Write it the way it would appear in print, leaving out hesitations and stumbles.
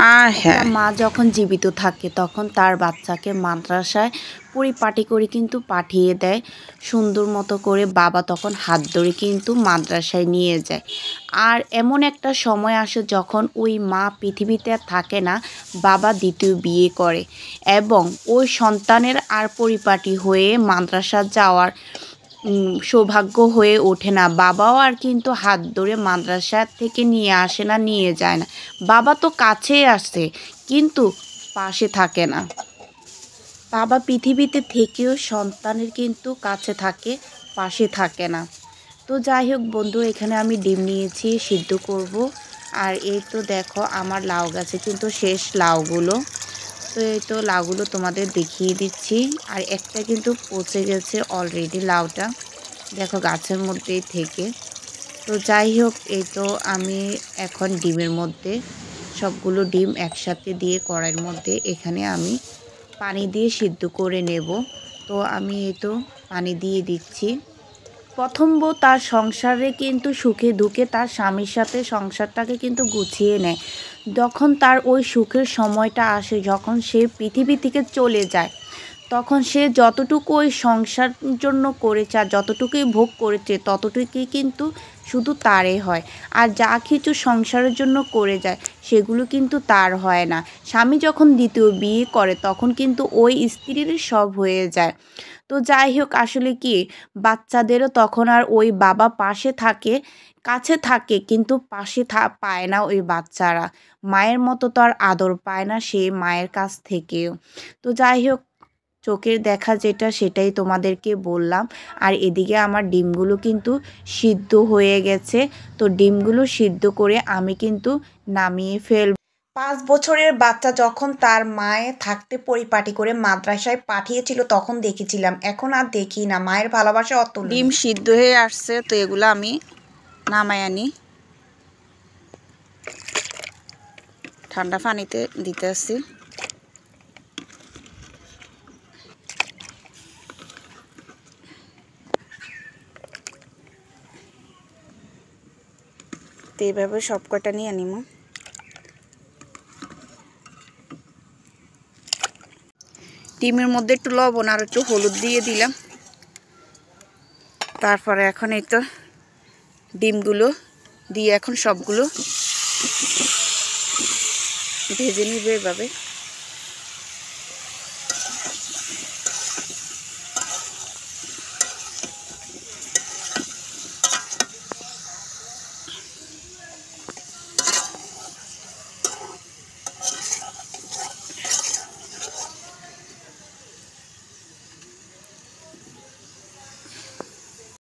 আর হ্যাঁ, মা যখন জীবিত থাকে তখন তার বাচ্চাকে মাদ্রাসায় পরিপাটি করে কিন্তু পাঠিয়ে দেয় সুন্দর মতো করে। বাবা তখন হাত ধরে কিন্তু মাদ্রাসায় নিয়ে যায়। আর এমন একটা সময় আসে যখন ওই মা পৃথিবীতে আর থাকে না, বাবা দ্বিতীয় বিয়ে করে এবং ওই সন্তানের আর পরিপাটি হয়ে মাদ্রাসা যাওয়ার সৌভাগ্য হয়ে ওঠে না। বাবাও আর কিন্তু হাত ধরে মাদ্রাসা থেকে নিয়ে আসে না, নিয়ে যায় না। বাবা তো কাছেই আসে কিন্তু পাশে থাকে না। বাবা পৃথিবীতে থেকেও সন্তানের কিন্তু কাছে থাকে, পাশে থাকে না। তো যাই হোক বন্ধু, এখানে আমি ডিম নিয়েছি, সিদ্ধ করব। আর এই তো দেখো আমার লাউ গাছে কিন্তু শেষ লাউগুলো। তো এই তো লাউগুলো তোমাদের দেখিয়ে দিচ্ছি। আর একটা কিন্তু পচে গেছে অলরেডি লাউটা, দেখো গাছের মধ্যেই থেকে। তো যাই হোক, এই তো আমি এখন ডিমের মধ্যে সবগুলো ডিম একসাথে দিয়ে কড়াইয়ের মধ্যে এখানে আমি পানি দিয়ে সিদ্ধ করে নেব। তো আমি এই তো পানি দিয়ে দিচ্ছি। প্রথম বউ তার সংসারে কিন্তু সুখে দুঃখে তার স্বামীর সাথে সংসারটাকে কিন্তু গুছিয়ে নেয়। যখন তার ওই সুখের সময়টা আসে, যখন সে পৃথিবী থেকে চলে যায়, তখন সে যতটুকু ওই সংসার জন্য করেছে আর যতটুকুই ভোগ করেছে ততটুকুই কিন্তু শুধু তারই হয়। আর যা কিছু সংসারের জন্য করে যায় সেগুলো কিন্তু তার হয় না। স্বামী যখন দ্বিতীয় বিয়ে করে তখন কিন্তু ওই স্ত্রীর সব হয়ে যায়। তো যাই হোক, আসলে কি, বাচ্চাদেরও তখন আর ওই বাবা পাশে থাকে, কাছে থাকে কিন্তু পাশে পায় না ওই বাচ্চারা। মায়ের মতো তো আর আদর পায় না সে মায়ের কাছ থেকেও। তো যাই হোক, চোখের দেখা যেটা সেটাই তোমাদেরকে বললাম। আর এদিকে আমার ডিমগুলো কিন্তু সিদ্ধ হয়ে গেছে। তো ডিমগুলো সিদ্ধ করে আমি কিন্তু নামিয়ে ফেলব। 5 বছরের বাচ্চা যখন তার মায়ে থাকতে পরিপাটি করে মাদ্রাসায় পাঠিয়েছিল তখন দেখেছিলাম, এখন আর দেখি না। মায়ের ভালোবাসা অতুলনীয়। ডিম সিদ্ধ হয়ে আসছে, তো এগুলো আমি নামাই আনি, ঠান্ডা পানিতে দিতে আসছি। তো এইভাবে সব কটা নিয়ে নিব। ডিমের মধ্যে একটু লবণ আর একটু হলুদ দিয়ে দিলাম। তারপরে এখন এই তো ডিমগুলো দিয়ে এখন সবগুলো ভেজে নিবে এভাবে।